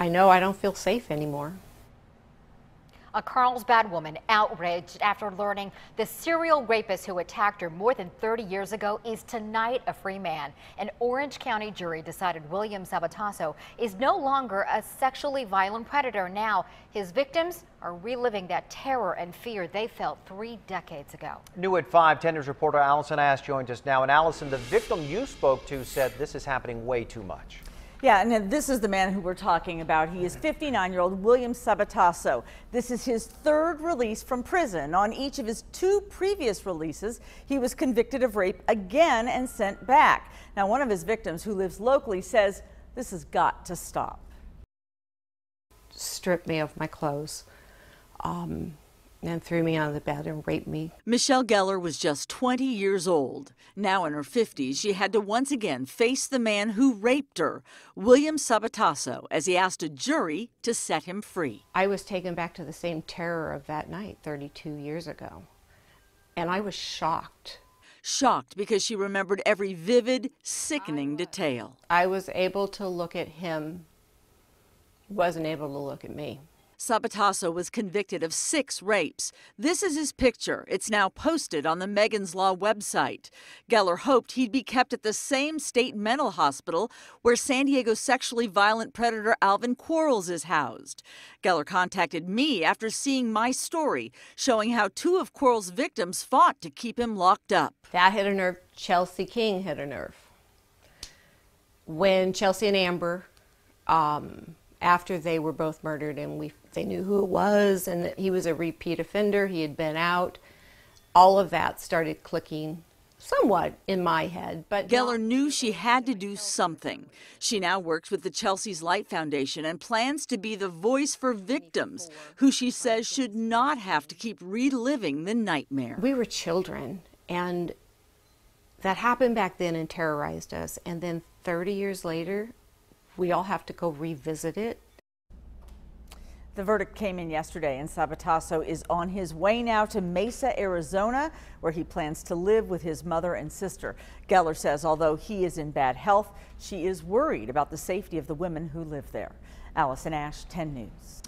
I know I don't feel safe anymore. A Carlsbad woman outraged after learning the serial rapist who attacked her more than 30 years ago is tonight a free man. An Orange County jury decided William Sabatasso is no longer a sexually violent predator. Now his victims are reliving that terror and fear they felt 3 decades ago. New at 5, 10 News reporter Allison Ash joins us now. And Allison, the victim you spoke to said this is happening way too much. Yeah, and this is the man who we're talking about. He is 59-year-old William Sabatasso. This is his 3rd release from prison. On each of his 2 previous releases, he was convicted of rape again and sent back. Now, one of his victims, who lives locally, says this has got to stop. Stripped me of my clothes and threw me on the bed and raped me. Michelle Geller was just 20 years old. Now in her 50s, she had to once again face the man who raped her, William Sabatasso, as he asked a jury to set him free. I was taken back to the same terror of that night 32 years ago, and I was shocked. Shocked because she remembered every vivid, sickening detail. I was able to look at him, he wasn't able to look at me. Sabatasso was convicted of 6 rapes. This is his picture. It's now posted on the Megan's Law website. Geller hoped he'd be kept at the same state mental hospital where San Diego sexually violent predator Alvin Quarles is housed. Geller contacted me after seeing my story, showing how 2 of Quarles' victims fought to keep him locked up. That hit a nerve. Chelsea King hit a nerve. When Chelsea and Amber, after they were both murdered and they knew who it was and that he was a repeat offender, he had been out, all of that started clicking somewhat in my head. But Geller knew she had to do something. She now works with the Chelsea's Light Foundation and plans to be the voice for victims who she says should not have to keep reliving the nightmare. We were children, and that happened back then and terrorized us. And then 30 years later, we all have to go revisit it. The verdict came in yesterday, and Sabatasso is on his way now to Mesa, Arizona, where he plans to live with his mother and sister. Geller says although he is in bad health, she is worried about the safety of the women who live there. Allison Ash, 10 News.